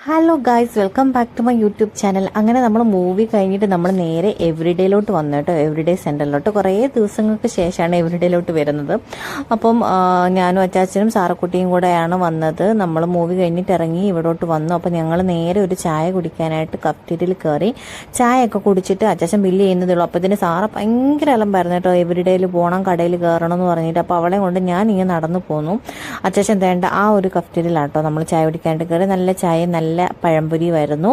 Hello guys, welcome back to my YouTube channel. അങ്ങനെ നമ്മൾ movie കഴിഞ്ഞിട്ട് നമ്മൾ നേരെ എവറിഡേയിലോട്ട് വന്നു കേട്ടോ. എവറിഡേ സെൻറ്ററിലോട്ട് കുറേ ദിവസങ്ങൾക്ക് ശേഷമാണ് എവറിഡേയിലോട്ട് വരുന്നത്. അപ്പം ഞാനും അച്ചാച്ചനും സാറക്കുട്ടിയും കൂടെയാണ് വന്നത്. നമ്മൾ മൂവി കഴിഞ്ഞിട്ട് ഇറങ്ങി ഇവിടോട്ട് വന്നു. അപ്പോൾ ഞങ്ങൾ നേരെ ഒരു ചായ കുടിക്കാനായിട്ട് കഫ്റ്റീരിയയിൽ കയറി. ചായയൊക്കെ കുടിച്ചിട്ട് അച്ചാച്ചൻ ബില്ല് ചെയ്യുന്നതേ ഉള്ളൂ. അപ്പോൾ ഇതിന് സാറ ഭയങ്കര അലമ്പായിരുന്നു കേട്ടോ. എവറിഡേയിൽ പോകണം, കടയിൽ കയറണം എന്ന് പറഞ്ഞിട്ട്. അപ്പോൾ അവളെ കൊണ്ട് ഞാൻ ഇങ്ങനെ നടന്നു പോന്നു. അച്ചാച്ചൻ തേണ്ട ആ ഒരു കഫ്റ്റീരിയയിലാട്ടോ നമ്മൾ ചായ കുടിക്കാനായിട്ട് കയറി. നല്ല ചായ, നല്ല പഴംപൊരി വരുന്നു.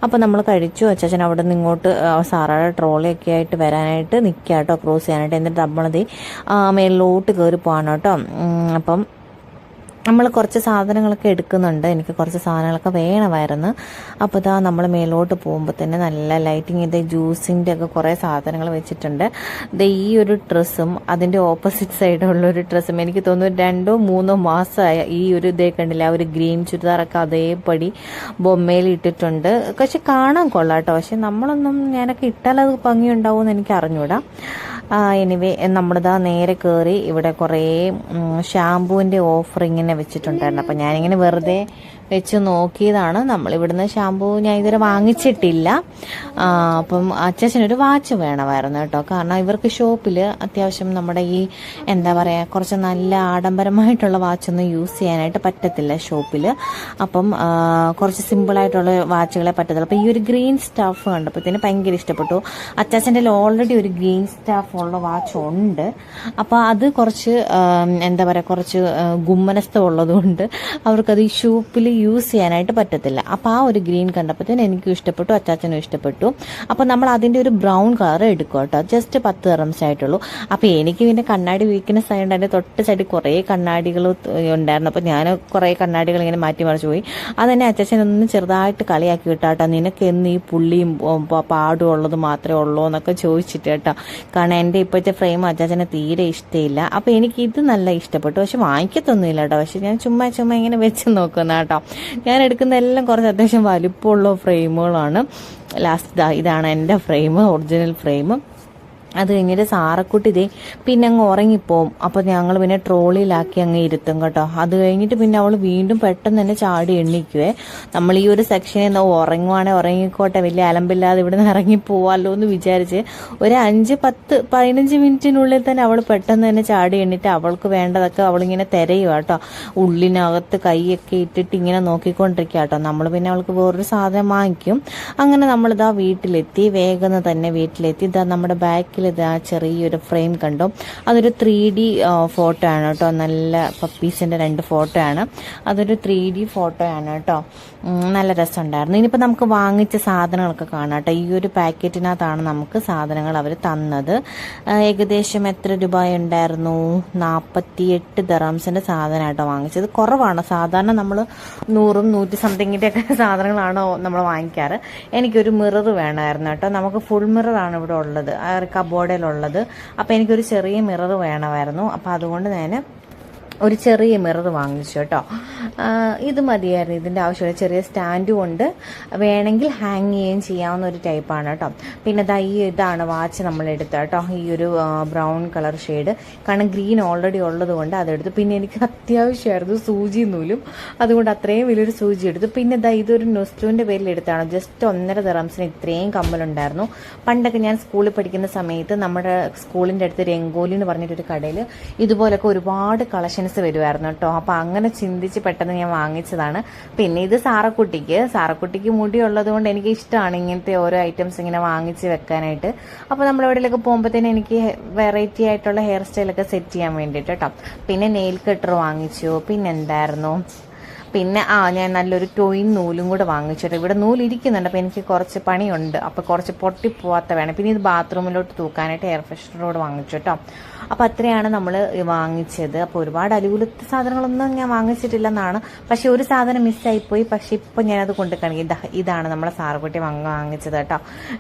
അപ്പോൾ നമ്മൾ കഴിച്ചു. അച്ചാച്ചൻ അവിടെ നിന്ന് ഇങ്ങോട്ട് സാറയുടെ ട്രോളിയൊക്കെ ആയിട്ട് വരാനായിട്ട് നിൽക്കുക കേട്ടോ, ക്രോസ് ചെയ്യാനായിട്ട്. എന്നിട്ട് നമ്മളത് മേളിലോട്ട് കയറി പോകാൻ കേട്ടോ. അപ്പം നമ്മൾ കുറച്ച് സാധനങ്ങളൊക്കെ എടുക്കുന്നുണ്ട്. എനിക്ക് കുറച്ച് സാധനങ്ങളൊക്കെ വേണമായിരുന്നു. അപ്പോൾ ഇതാ നമ്മൾ മേലോട്ട് പോകുമ്പോൾ തന്നെ നല്ല ലൈറ്റിങ്, ഇത് ജ്യൂസിൻ്റെ ഒക്കെ കുറേ സാധനങ്ങൾ വെച്ചിട്ടുണ്ട്. ഇത് ഈ ഒരു ഡ്രസ്സും അതിൻ്റെ ഓപ്പോസിറ്റ് സൈഡുള്ളൊരു ഡ്രസ്സും എനിക്ക് തോന്നുന്നു 2-3 മാസമായ ഈ ഒരു ഇതേ കണ്ടില്ല, ആ ഒരു ഗ്രീൻ ചുരിദാറൊക്കെ അതേപടി ബൊമ്മയിൽ ഇട്ടിട്ടുണ്ട്. പക്ഷെ കാണാൻ കൊള്ളാം കേട്ടോ. പക്ഷെ ഞാനൊക്കെ ഇട്ടാൽ അത് ഭംഗിയുണ്ടാവുമെന്ന് എനിക്ക് അറിഞ്ഞൂടാ. എനിവേ നമ്മളിതാ നേരെ കയറി. ഇവിടെ കുറേ ഷാമ്പൂവിൻ്റെ ഓഫർ ഇങ്ങനെ വെച്ചിട്ടുണ്ടായിരുന്നു. അപ്പം ഞാനിങ്ങനെ വെറുതെ വെച്ച് നോക്കിയതാണ്. നമ്മളിവിടുന്ന് ഷാമ്പൂ ഞാൻ ഇതുവരെ വാങ്ങിച്ചിട്ടില്ല. അപ്പം അച്ചാച്ചനൊരു വാച്ച് വേണമായിരുന്നു കേട്ടോ. കാരണം ഇവർക്ക് ഷോപ്പിൽ അത്യാവശ്യം നമ്മുടെ ഈ എന്താ പറയുക, കുറച്ച് നല്ല ആഡംബരമായിട്ടുള്ള വാച്ചൊന്നും യൂസ് ചെയ്യാനായിട്ട് പറ്റത്തില്ല ഷോപ്പിൽ. അപ്പം കുറച്ച് സിമ്പിളായിട്ടുള്ള വാച്ചുകളെ പറ്റത്തുള്ളൂ. അപ്പോൾ ഈ ഒരു ഗ്രീൻ സ്റ്റാഫ് കണ്ടപ്പോഴത്തേന് ഭയങ്കര ഇഷ്ടപ്പെട്ടു. അച്ചാച്ചൻ്റെ ഓൾറെഡി ഒരു ഗ്രീൻ സ്റ്റാഫ് ഉള്ള വാച്ച് ഉണ്ട്. അപ്പോൾ അത് കുറച്ച് എന്താ പറയുക, കുറച്ച് ഗുമ്മനസ്ഥ ഉള്ളതുകൊണ്ട് അവർക്കത് ഈ ഷോപ്പിൽ യൂസ് ചെയ്യാനായിട്ട് പറ്റത്തില്ല. അപ്പോൾ ആ ഒരു ഗ്രീൻ കണ്ടപ്പോഴത്തേന് എനിക്കും ഇഷ്ടപ്പെട്ടു, അച്ചാച്ചനും ഇഷ്ടപ്പെട്ടു. അപ്പോൾ നമ്മൾ അതിൻ്റെ ഒരു ബ്രൗൺ കളർ എടുക്കും കേട്ടോ. ജസ്റ്റ് 10 dirhams ആയിട്ടുള്ളൂ. അപ്പോൾ എനിക്ക് പിന്നെ കണ്ണാടി വീക്ക്നെസ് ആയതുകൊണ്ട് അതിൻ്റെ തൊട്ട് സൈഡിൽ കുറേ കണ്ണാടികൾ ഉണ്ടായിരുന്നു. അപ്പോൾ ഞാൻ കുറേ കണ്ണാടികൾ ഇങ്ങനെ മാറ്റി മറിച്ച് പോയി. അതെന്നെ അച്ചാച്ചനൊന്ന് ചെറുതായിട്ട് കളിയാക്കി കേട്ടോ. നിനക്ക് എന്ന് ഈ പുള്ളിയും പാടും ഉള്ളത് മാത്രമേ ഉള്ളൂ എന്നൊക്കെ ചോദിച്ചിട്ട് കേട്ടോ. കാരണം എൻ്റെ ഇപ്പോഴത്തെ ഫ്രെയിം അച്ചാച്ചനെ തീരെ ഇഷ്ടമില്ല. അപ്പോൾ എനിക്ക് ഇത് നല്ല ഇഷ്ടപ്പെട്ടു. പക്ഷെ വാങ്ങിക്കത്തൊന്നുമില്ല കേട്ടോ. പക്ഷെ ഞാൻ ചുമ്മാ ഇങ്ങനെ വെച്ച് നോക്കുന്ന കേട്ടോ. ഞാൻ എടുക്കുന്ന എല്ലാം കുറച്ച് അത്യാവശ്യം വലിപ്പമുള്ള ഫ്രെയിമുകളാണ്. ലാസ്റ്റ് ഇതാണ് എൻ്റെ ഫ്രെയിം, ഒറിജിനൽ ഫ്രെയിം. അത് കഴിഞ്ഞിട്ട് സാറക്കുട്ടി ഇതേ പിന്നെ അങ്ങ് ഉറങ്ങിപ്പോവും. അപ്പോൾ ഞങ്ങൾ പിന്നെ ട്രോളിയിലാക്കി അങ്ങ് ഇരുത്തും കേട്ടോ. അത് കഴിഞ്ഞിട്ട് പിന്നെ അവൾ വീണ്ടും പെട്ടെന്ന് തന്നെ ചാടി എണ്ണിക്കുവേ. നമ്മൾ ഈ ഒരു സെക്ഷനിൽ നിന്ന് ഉറങ്ങുവാണെങ്കിൽ ഉറങ്ങിക്കോട്ടെ, വലിയ അലമ്പില്ലാതെ ഇവിടെ നിന്ന് ഇറങ്ങിപ്പോവാമല്ലോ എന്ന് വിചാരിച്ച് ഒരു 5-10-15 മിനിറ്റിനുള്ളിൽ തന്നെ അവൾ പെട്ടെന്ന് തന്നെ ചാടി എണ്ണിട്ട് അവൾക്ക് വേണ്ടതൊക്കെ അവളിങ്ങനെ തിരയുക കേട്ടോ. ഉള്ളിനകത്ത് കൈയൊക്കെ ഇട്ടിട്ട് ഇങ്ങനെ നോക്കിക്കൊണ്ടിരിക്കുക കേട്ടോ. നമ്മൾ പിന്നെ അവൾക്ക് വേറൊരു സാധനം വാങ്ങിക്കും. അങ്ങനെ നമ്മളിതാ വീട്ടിലെത്തി. വേഗം തന്നെ വീട്ടിലെത്തി. ഇതാ നമ്മുടെ ബാക്കിൽ ഇതാ ചെറിയൊരു ഫ്രെയിം കണ്ടോ. അതൊരു 3D ഫോട്ടോ ആണ് കേട്ടോ. നല്ല പപ്പീസിൻ്റെ 2 ഫോട്ടോ ആണ്. അതൊരു 3D ഫോട്ടോ ആണ് കേട്ടോ. നല്ല രസമുണ്ടായിരുന്നു. ഇനിയിപ്പോൾ നമുക്ക് വാങ്ങിച്ച സാധനങ്ങളൊക്കെ കാണാം കേട്ടോ. ഈ ഒരു പാക്കറ്റിനകത്താണ് നമുക്ക് സാധനങ്ങൾ അവർ തന്നത്. ഏകദേശം എത്ര രൂപ ഉണ്ടായിരുന്നു? 48 dirhamsന്റെ സാധനം കേട്ടോ വാങ്ങിച്ചത്. കുറവാണ്. സാധാരണ നമ്മൾ 100-100 സംതിങ്ങിൻ്റെ ഒക്കെ സാധനങ്ങളാണോ നമ്മൾ വാങ്ങിക്കാറ്. എനിക്കൊരു മിറർ വേണമായിരുന്നു കേട്ടോ. നമുക്ക് ഫുൾ മിററാണ് ഇവിടെ ഉള്ളത്, കബോർഡിലുള്ളത്. അപ്പോൾ എനിക്കൊരു ചെറിയ മിറർ വേണമായിരുന്നു. അപ്പോൾ അതുകൊണ്ട് ഞാൻ ഒരു ചെറിയ മിറർ വാങ്ങിച്ചു കേട്ടോ. ഇത് മതിയായിരുന്നു, ഇതിൻ്റെ ആവശ്യമില്ല. ചെറിയ സ്റ്റാൻഡും ഉണ്ട്, വേണമെങ്കിൽ ഹാങ് ചെയ്യുകയും ചെയ്യാവുന്ന ഒരു ടൈപ്പാണ് കേട്ടോ. പിന്നെ ഇതാണ് വാച്ച് നമ്മൾ എടുത്ത കേട്ടോ. ഈ ഒരു ബ്രൗൺ കളർ ഷെയ്ഡ്. കാരണം ഗ്രീൻ ഓൾറെഡി ഉള്ളത് കൊണ്ട് അതെടുത്തു. പിന്നെ എനിക്ക് അത്യാവശ്യമായിരുന്നു സൂചി നൂലും, അതുകൊണ്ട് അത്രയും വലിയൊരു സൂചി എടുത്തു. പിന്നെ ഇതൊരു നൊസ്റ്റുവിൻ്റെ പേരിൽ എടുത്താണ്. ജസ്റ്റ് 1.5 dirhamsന് ഇത്രയും കമ്മലുണ്ടായിരുന്നു. പണ്ടൊക്കെ ഞാൻ സ്കൂളിൽ പഠിക്കുന്ന സമയത്ത് നമ്മുടെ സ്കൂളിൻ്റെ അടുത്ത് രംഗോലി എന്ന് പറഞ്ഞിട്ടൊരു കടയിൽ ഇതുപോലൊക്കെ ഒരുപാട് കളക്ഷൻ വരുമായിരുന്നു കേട്ടോ. അപ്പോൾ അങ്ങനെ ചിന്തിച്ച് പെട്ടെന്ന് ഞാൻ വാങ്ങിച്ചതാണ്. പിന്നെ ഇത് സാറക്കുട്ടിക്ക് മുടി ഉള്ളത് കൊണ്ട് എനിക്ക് ഇഷ്ടമാണ് ഇങ്ങനത്തെ ഓരോ ഐറ്റംസ് ഇങ്ങനെ വാങ്ങിച്ച് വെക്കാനായിട്ട്. അപ്പോൾ നമ്മൾ എവിടെയൊക്കെ പോകുമ്പോഴത്തേനും എനിക്ക് വെറൈറ്റി ആയിട്ടുള്ള ഹെയർ സ്റ്റൈലൊക്കെ സെറ്റ് ചെയ്യാൻ വേണ്ടിയിട്ട് കേട്ടോ. പിന്നെ നെയിൽ കട്ടർ വാങ്ങിച്ചു. പിന്നെ എന്തായിരുന്നു, പിന്നെ ഞാൻ നല്ലൊരു ടോയിൻ നൂലും കൂടെ വാങ്ങിച്ചിട്ട്. ഇവിടെ നൂലിരിക്കുന്നുണ്ട്, അപ്പോൾ എനിക്ക് കുറച്ച് പണിയുണ്ട്. അപ്പോൾ കുറച്ച് പൊട്ടിപ്പോവാത്ത വേണം. പിന്നെ ഇത് ബാത്റൂമിലോട്ട് തൂക്കാനായിട്ട് എയർ ഫ്രഷ്നറോട് വാങ്ങിച്ചു കേട്ടോ. അപ്പോൾ അത്രയാണ് നമ്മൾ വാങ്ങിച്ചത്. അപ്പോൾ ഒരുപാട് അലുകുലത്തെ സാധനങ്ങളൊന്നും ഞാൻ വാങ്ങിച്ചിട്ടില്ലെന്നാണ്. പക്ഷേ ഒരു സാധനം മിസ്സായിപ്പോയി. പക്ഷേ ഇപ്പോൾ ഞാനത് കൊണ്ട് കാണിക്കും. ഇതാണ് നമ്മളെ സാറുകുട്ടി വാങ്ങിച്ചത് കേട്ടോ.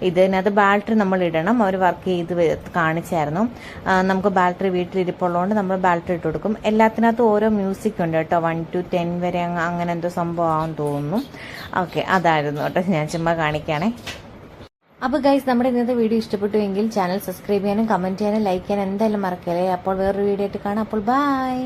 ഇതിനകത്ത് ബാറ്ററി നമ്മൾ ഇടണം. അവർ വർക്ക് ചെയ്ത് കാണിച്ചായിരുന്നു. നമുക്ക് ബാറ്ററി വീട്ടിലിരിപ്പുള്ളതുകൊണ്ട് നമ്മൾ ബാറ്ററി ഇട്ട് കൊടുക്കും. എല്ലാത്തിനകത്തും ഓരോ മ്യൂസിക് ഉണ്ട് കേട്ടോ. 1 to 10 വരെ അങ്ങനെ എന്തോ സംഭവമാണെന്ന് തോന്നുന്നു. ഓക്കെ, അതായിരുന്നു കേട്ടോ. ഞാൻ ചുമ്മാ കാണിക്കുകയാണേ. അപ്പോൾ ഗൈസ്, നമ്മുടെ ഇന്നത്തെ വീഡിയോ ഇഷ്ടപ്പെട്ടു എങ്കിൽ ചാനൽ സബ്സ്ക്രൈബ് ചെയ്യാനും കമൻറ്റ് ചെയ്യാനും ലൈക്ക് ചെയ്യാനും എന്തായാലും മറക്കല്ലേ. അപ്പോൾ വേറൊരു വീഡിയോ ആയിട്ട് കാണാം. അപ്പോൾ ബൈ.